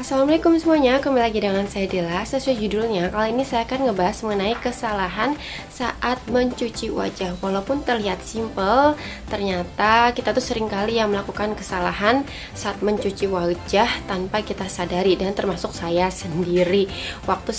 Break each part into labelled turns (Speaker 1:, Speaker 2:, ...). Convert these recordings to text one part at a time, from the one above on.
Speaker 1: Assalamualaikum semuanya, kembali lagi dengan saya Dila. Sesuai judulnya, kali ini saya akan ngebahas mengenai kesalahan saat mencuci wajah. Walaupun terlihat simple, ternyata kita tuh sering kali yang melakukan kesalahan saat mencuci wajah tanpa kita sadari. Dan termasuk saya sendiri. Waktu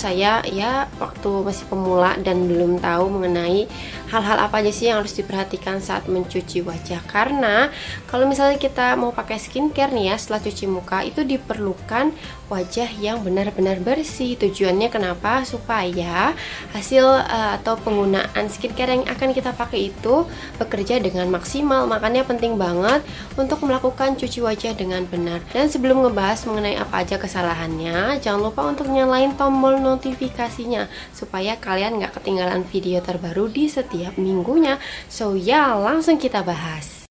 Speaker 1: masih pemula dan belum tahu mengenai hal-hal apa aja sih yang harus diperhatikan saat mencuci wajah. Karena kalau misalnya kita mau pakai skincare nih ya, setelah cuci muka itu diperlukan wajah yang benar-benar bersih. Tujuannya kenapa? Supaya hasil atau penggunaan skincare yang akan kita pakai itu bekerja dengan maksimal. Makanya penting banget untuk melakukan cuci wajah dengan benar. Dan sebelum ngebahas mengenai apa aja kesalahannya, jangan lupa untuk nyalain tombol notifikasinya supaya kalian nggak ketinggalan video terbaru di setiap minggunya. So ya, langsung kita bahas.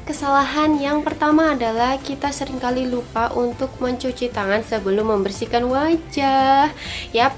Speaker 1: Kesalahan yang pertama adalah kita seringkali lupa untuk mencuci tangan sebelum membersihkan wajah.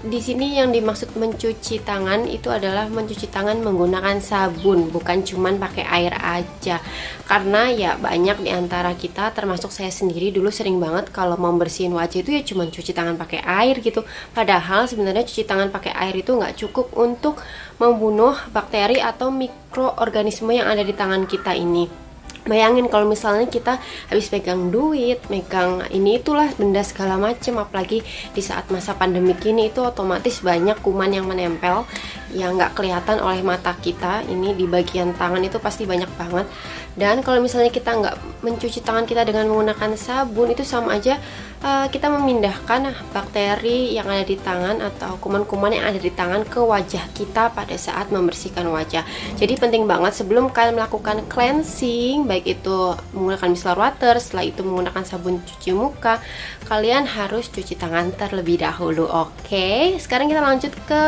Speaker 1: Di sini yang dimaksud mencuci tangan itu adalah mencuci tangan menggunakan sabun, bukan cuman pakai air aja. Karena ya banyak di antara kita, termasuk saya sendiri, dulu sering banget kalau mau bersihin wajah itu ya cuman cuci tangan pakai air gitu. Padahal sebenarnya cuci tangan pakai air itu nggak cukup untuk membunuh bakteri atau mikroorganisme yang ada di tangan kita ini. Bayangin kalau misalnya kita habis pegang duit, megang ini itulah benda segala macam, apalagi di saat masa pandemik ini, itu otomatis banyak kuman yang menempel yang nggak kelihatan oleh mata kita. Ini di bagian tangan itu pasti banyak banget. Dan kalau misalnya kita nggak mencuci tangan kita dengan menggunakan sabun, itu sama aja kita memindahkan bakteri yang ada di tangan atau kuman-kuman yang ada di tangan ke wajah kita pada saat membersihkan wajah. Jadi penting banget sebelum kalian melakukan cleansing, baik itu menggunakan micellar water, setelah itu menggunakan sabun cuci muka, kalian harus cuci tangan terlebih dahulu. Oke, sekarang kita lanjut ke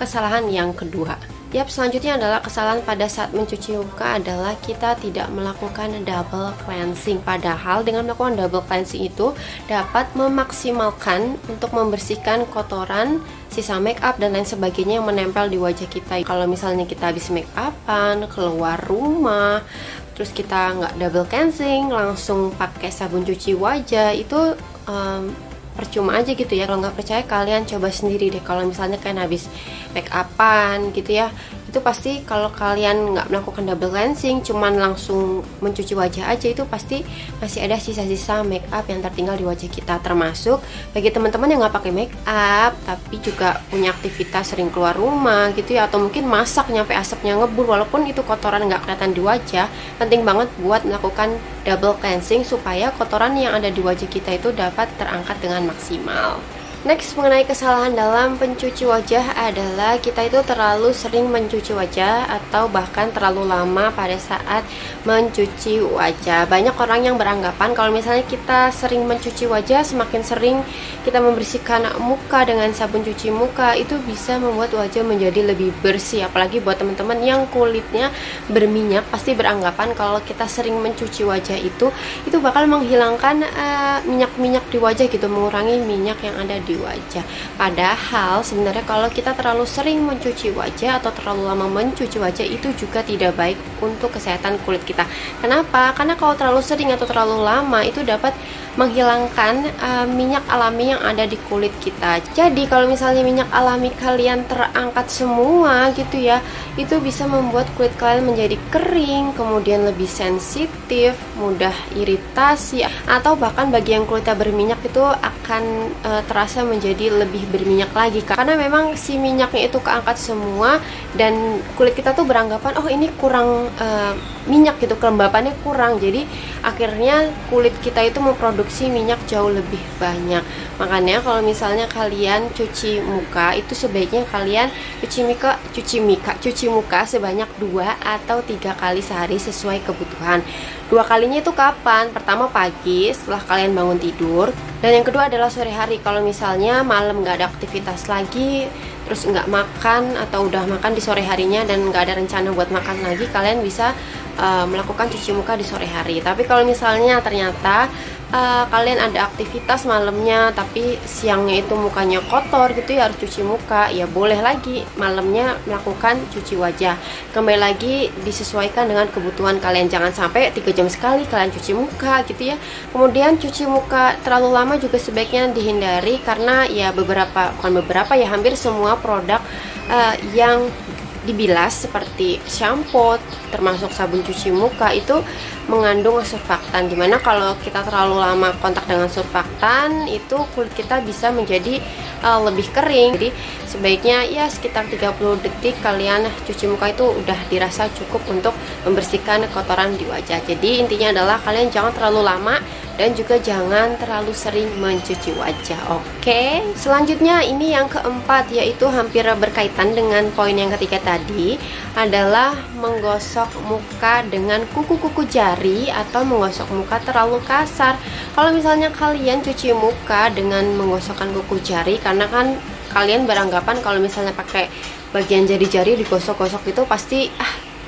Speaker 1: kesalahan yang kedua. Selanjutnya adalah kesalahan pada saat mencuci muka adalah kita tidak melakukan double cleansing. Padahal dengan melakukan double cleansing itu dapat memaksimalkan untuk membersihkan kotoran, sisa make up dan lain sebagainya yang menempel di wajah kita. Kalau misalnya kita habis make upan, keluar rumah, terus kita nggak double cleansing, langsung pakai sabun cuci wajah, itu percuma aja gitu ya. Kalau nggak percaya kalian coba sendiri deh. Kalau misalnya kalian habis make upan gitu ya, itu pasti kalau kalian nggak melakukan double cleansing, cuman langsung mencuci wajah aja, itu pasti masih ada sisa-sisa make up yang tertinggal di wajah kita. Termasuk bagi teman-teman yang nggak pakai make up tapi juga punya aktivitas sering keluar rumah gitu ya, atau mungkin masak nyampe asapnya ngebul, walaupun itu kotoran nggak kelihatan di wajah, penting banget buat melakukan double cleansing supaya kotoran yang ada di wajah kita itu dapat terangkat dengan maksimal. Next, mengenai kesalahan dalam pencuci wajah adalah kita itu terlalu sering mencuci wajah atau bahkan terlalu lama pada saat mencuci wajah. Banyak orang yang beranggapan kalau misalnya kita sering mencuci wajah, semakin sering kita membersihkan muka dengan sabun cuci muka, itu bisa membuat wajah menjadi lebih bersih. Apalagi buat teman-teman yang kulitnya berminyak, pasti beranggapan kalau kita sering mencuci wajah itu bakal menghilangkan minyak-minyak di wajah gitu, mengurangi minyak yang ada di wajah. Padahal sebenarnya kalau kita terlalu sering mencuci wajah atau terlalu lama mencuci wajah, itu juga tidak baik untuk kesehatan kulit kita. Kenapa? Karena kalau terlalu sering atau terlalu lama itu dapat menghilangkan minyak alami yang ada di kulit kita. Jadi kalau misalnya minyak alami kalian terangkat semua gitu ya, itu bisa membuat kulit kalian menjadi kering, kemudian lebih sensitif, mudah iritasi, atau bahkan bagi yang kulitnya berminyak itu akan terasa menjadi lebih berminyak lagi. Karena memang si minyaknya itu keangkat semua dan kulit kita tuh beranggapan, oh ini kurang minyak gitu, kelembapannya kurang. Jadi akhirnya kulit kita itu memproduksi minyak jauh lebih banyak. Makanya kalau misalnya kalian cuci muka, itu sebaiknya kalian cuci muka sebanyak 2 atau 3 kali sehari sesuai kebutuhan. 2 kalinya itu kapan? Pertama pagi setelah kalian bangun tidur, dan yang kedua adalah sore hari. Kalau misalnya malam nggak ada aktivitas lagi, terus nggak makan atau udah makan di sore harinya dan nggak ada rencana buat makan lagi, kalian bisa melakukan cuci muka di sore hari. Tapi kalau misalnya ternyata kalian ada aktivitas malamnya tapi siangnya itu mukanya kotor gitu ya, harus cuci muka, ya boleh lagi malamnya melakukan cuci wajah. Kembali lagi disesuaikan dengan kebutuhan kalian, jangan sampai 3 jam sekali kalian cuci muka gitu ya. Kemudian cuci muka terlalu lama juga sebaiknya dihindari, karena ya hampir semua produk yang dibilas seperti shampoo termasuk sabun cuci muka itu mengandung surfaktan, dimana kalau kita terlalu lama kontak dengan surfaktan itu kulit kita bisa menjadi lebih kering. Jadi sebaiknya ya sekitar 30 detik kalian cuci muka itu udah dirasa cukup untuk membersihkan kotoran di wajah. Jadi intinya adalah kalian jangan terlalu lama dan juga jangan terlalu sering mencuci wajah. Oke, selanjutnya ini yang keempat, yaitu hampir berkaitan dengan poin yang ketiga tadi, adalah menggosok muka dengan kuku-kuku jari atau menggosok muka terlalu kasar. Kalau misalnya kalian cuci muka dengan menggosokkan kuku jari, karena kan kalian beranggapan kalau misalnya pakai bagian jari-jari digosok-gosok itu pasti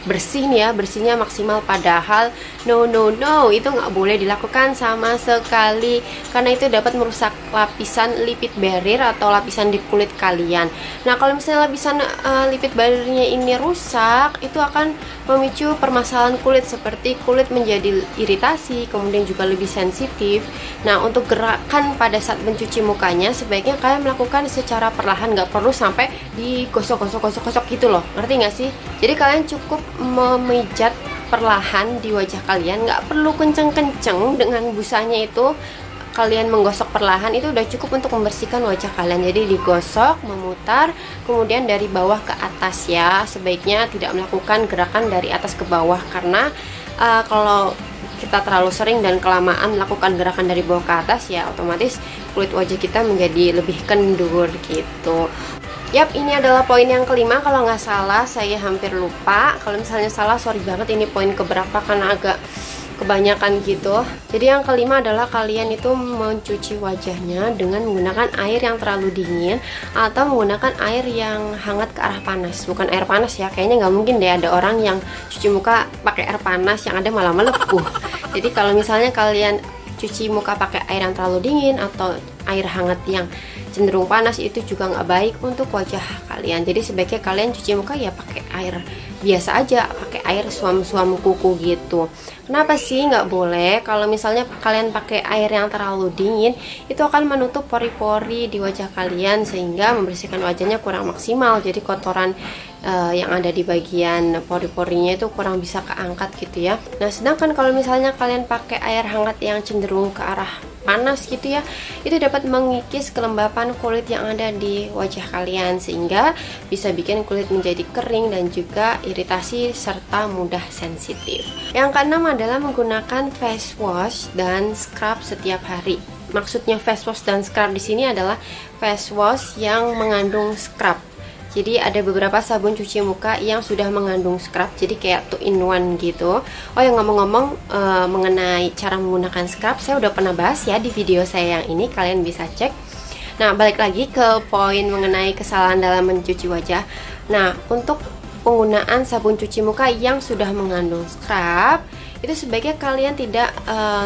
Speaker 1: bersih nih ya, bersihnya maksimal, padahal no, itu nggak boleh dilakukan sama sekali, karena itu dapat merusak lapisan lipid barrier atau lapisan di kulit kalian. Nah kalau misalnya lapisan lipid barriernya ini rusak, itu akan memicu permasalahan kulit seperti kulit menjadi iritasi, kemudian juga lebih sensitif. Nah untuk gerakan pada saat mencuci mukanya sebaiknya kalian melakukan secara perlahan, nggak perlu sampai digosok-gosok gitu loh, ngerti nggak sih? Jadi kalian cukup memijat perlahan di wajah kalian, nggak perlu kenceng-kenceng dengan busanya itu. Kalian menggosok perlahan itu udah cukup untuk membersihkan wajah kalian. Jadi digosok, memutar, kemudian dari bawah ke atas ya. Sebaiknya tidak melakukan gerakan dari atas ke bawah, karena kalau kita terlalu sering dan kelamaan melakukan gerakan dari bawah ke atas ya otomatis kulit wajah kita menjadi lebih kendur gitu. Yap, ini adalah poin yang kelima kalau nggak salah, saya hampir lupa. Kalau misalnya salah, sorry banget, ini poin keberapa karena agak kebanyakan gitu. Jadi yang kelima adalah kalian itu mencuci wajahnya dengan menggunakan air yang terlalu dingin atau menggunakan air yang hangat ke arah panas. Bukan air panas ya, kayaknya nggak mungkin deh ada orang yang cuci muka pakai air panas, yang ada malah melepuh. Jadi kalau misalnya kalian cuci muka pakai air yang terlalu dingin atau air hangat yang cenderung panas, itu juga nggak baik untuk wajah kalian. Jadi sebaiknya kalian cuci muka ya pakai air biasa aja, pakai air suam-suam kuku gitu. Kenapa sih nggak boleh? Kalau misalnya kalian pakai air yang terlalu dingin, itu akan menutup pori-pori di wajah kalian sehingga membersihkan wajahnya kurang maksimal. Jadi kotoran yang ada di bagian pori-porinya itu kurang bisa keangkat gitu ya. Nah sedangkan kalau misalnya kalian pakai air hangat yang cenderung ke arah panas gitu ya, itu dapat mengikis kelembapan kulit yang ada di wajah kalian sehingga bisa bikin kulit menjadi kering dan juga iritasi serta mudah sensitif. Yang keenam adalah menggunakan face wash dan scrub setiap hari. Maksudnya face wash dan scrub di sini adalah face wash yang mengandung scrub. Jadi ada beberapa sabun cuci muka yang sudah mengandung scrub, jadi kayak 2 in 1 gitu. Oh yang ngomong-ngomong mengenai cara menggunakan scrub, saya udah pernah bahas ya di video saya yang ini, kalian bisa cek. Nah balik lagi ke poin mengenai kesalahan dalam mencuci wajah. Nah untuk penggunaan sabun cuci muka yang sudah mengandung scrub, itu sebaiknya kalian tidak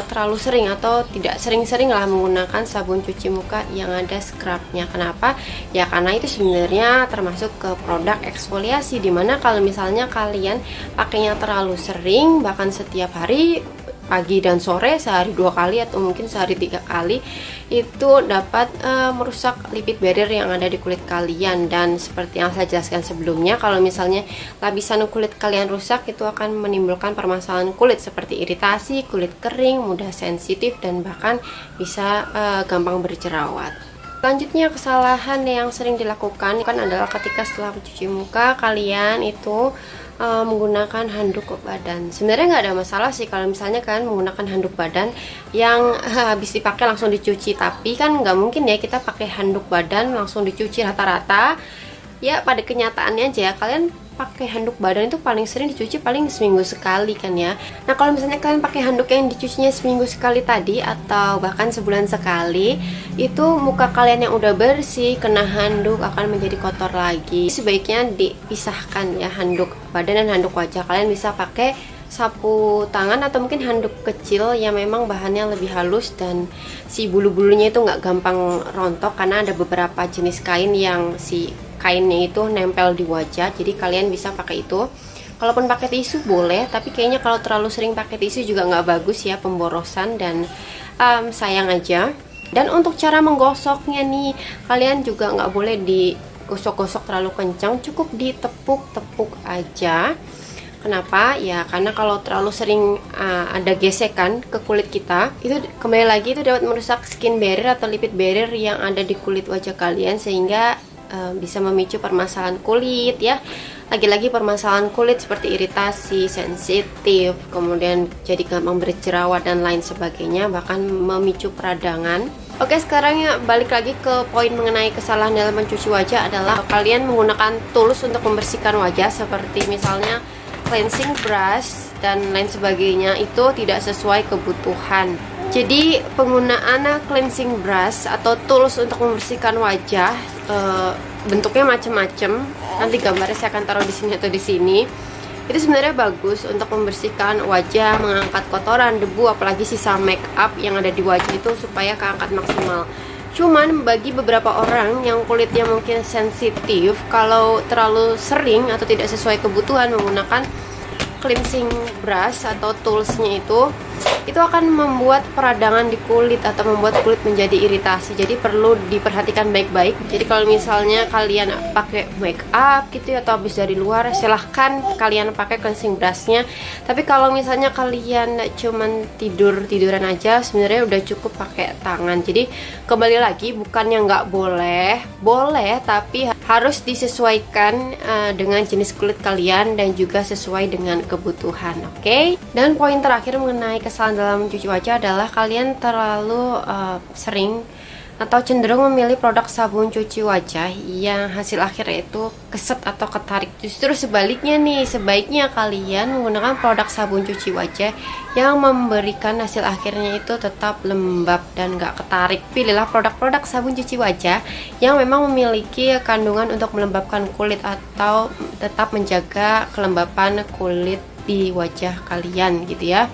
Speaker 1: terlalu sering atau tidak sering-sering lah menggunakan sabun cuci muka yang ada scrubnya. Kenapa? Ya karena itu sebenarnya termasuk ke produk eksfoliasi, dimana kalau misalnya kalian pakainya terlalu sering, bahkan setiap hari, pagi dan sore, sehari 2 kali atau mungkin sehari 3 kali, itu dapat merusak lipid barrier yang ada di kulit kalian. Dan seperti yang saya jelaskan sebelumnya, kalau misalnya lapisan kulit kalian rusak, itu akan menimbulkan permasalahan kulit seperti iritasi, kulit kering, mudah sensitif, dan bahkan bisa gampang berjerawat. Selanjutnya kesalahan yang sering dilakukan kan adalah ketika setelah mencuci muka kalian itu menggunakan handuk badan. Sebenarnya nggak ada masalah sih kalau misalnya kalian menggunakan handuk badan yang habis dipakai langsung dicuci, tapi kan nggak mungkin ya kita pakai handuk badan langsung dicuci rata-rata. Ya pada kenyataannya aja ya, kalian pakai handuk badan itu paling sering dicuci paling seminggu sekali kan ya. Nah kalau misalnya kalian pakai handuk yang dicucinya seminggu sekali tadi atau bahkan sebulan sekali, itu muka kalian yang udah bersih kena handuk akan menjadi kotor lagi. Sebaiknya dipisahkan ya handuk badan dan handuk wajah. Kalian bisa pakai sapu tangan atau mungkin handuk kecil yang memang bahannya lebih halus dan si bulu-bulunya itu nggak gampang rontok, karena ada beberapa jenis kain yang si kainnya itu nempel di wajah. Jadi kalian bisa pakai itu. Kalaupun pakai tisu boleh, tapi kayaknya kalau terlalu sering pakai tisu juga nggak bagus ya, pemborosan dan sayang aja. Dan untuk cara menggosoknya nih, kalian juga nggak boleh digosok-gosok terlalu kencang, cukup ditepuk-tepuk aja. Kenapa? Ya karena kalau terlalu sering ada gesekan ke kulit kita, itu kembali lagi itu dapat merusak skin barrier atau lipid barrier yang ada di kulit wajah kalian, sehingga bisa memicu permasalahan kulit ya. Lagi-lagi permasalahan kulit seperti iritasi, sensitif, kemudian jadi gampang berjerawat dan lain sebagainya, bahkan memicu peradangan. Oke, sekarang ya balik lagi ke poin mengenai kesalahan dalam mencuci wajah adalah kalian menggunakan tools untuk membersihkan wajah seperti misalnya cleansing brush dan lain sebagainya, itu tidak sesuai kebutuhan. Jadi penggunaan cleansing brush atau tools untuk membersihkan wajah bentuknya macam-macam. Nanti gambarnya saya akan taruh di sini atau di sini. Itu sebenarnya bagus untuk membersihkan wajah, mengangkat kotoran, debu, apalagi sisa make up yang ada di wajah itu supaya keangkat maksimal. Cuman bagi beberapa orang yang kulitnya mungkin sensitif, kalau terlalu sering atau tidak sesuai kebutuhan menggunakan cleansing brush atau toolsnya itu akan membuat peradangan di kulit atau membuat kulit menjadi iritasi. Jadi perlu diperhatikan baik-baik. Jadi kalau misalnya kalian pakai make up gitu ya, atau habis dari luar, silahkan kalian pakai cleansing brushnya. Tapi kalau misalnya kalian cuman tiduran aja, sebenarnya udah cukup pakai tangan. Jadi kembali lagi, bukannya nggak boleh, tapi harus disesuaikan dengan jenis kulit kalian dan juga sesuai dengan kebutuhan. Oke? Dan poin terakhir mengenai kesalahan dalam mencuci wajah adalah kalian terlalu sering atau cenderung memilih produk sabun cuci wajah yang hasil akhirnya itu keset atau ketarik. Justru sebaliknya nih, sebaiknya kalian menggunakan produk sabun cuci wajah yang memberikan hasil akhirnya itu tetap lembab dan gak ketarik. Pilihlah produk-produk sabun cuci wajah yang memang memiliki kandungan untuk melembabkan kulit atau tetap menjaga kelembapan kulit di wajah kalian gitu ya.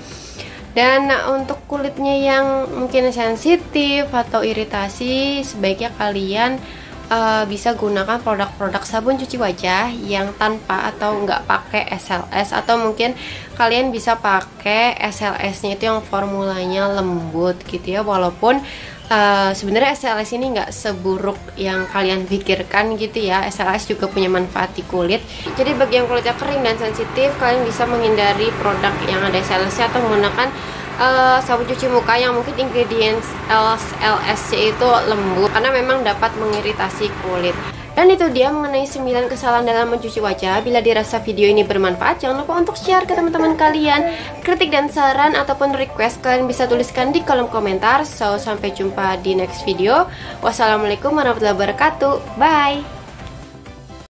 Speaker 1: Dan untuk kulitnya yang mungkin sensitif atau iritasi, sebaiknya kalian bisa gunakan produk-produk sabun cuci wajah yang tanpa atau nggak pakai SLS, atau mungkin kalian bisa pakai SLS-nya itu yang formulanya lembut gitu ya. Walaupun sebenarnya SLS ini nggak seburuk yang kalian pikirkan gitu ya. SLS juga punya manfaat di kulit. Jadi bagi yang kulitnya kering dan sensitif, kalian bisa menghindari produk yang ada SLS-nya atau menggunakan sabun cuci muka yang mungkin ingredients SLS-nya itu lembut, karena memang dapat mengiritasi kulit. Dan itu dia mengenai 9 kesalahan dalam mencuci wajah. Bila dirasa video ini bermanfaat, jangan lupa untuk share ke teman-teman kalian. Kritik dan saran ataupun request kalian bisa tuliskan di kolom komentar. So, sampai jumpa di next video. Wassalamualaikum warahmatullahi wabarakatuh. Bye.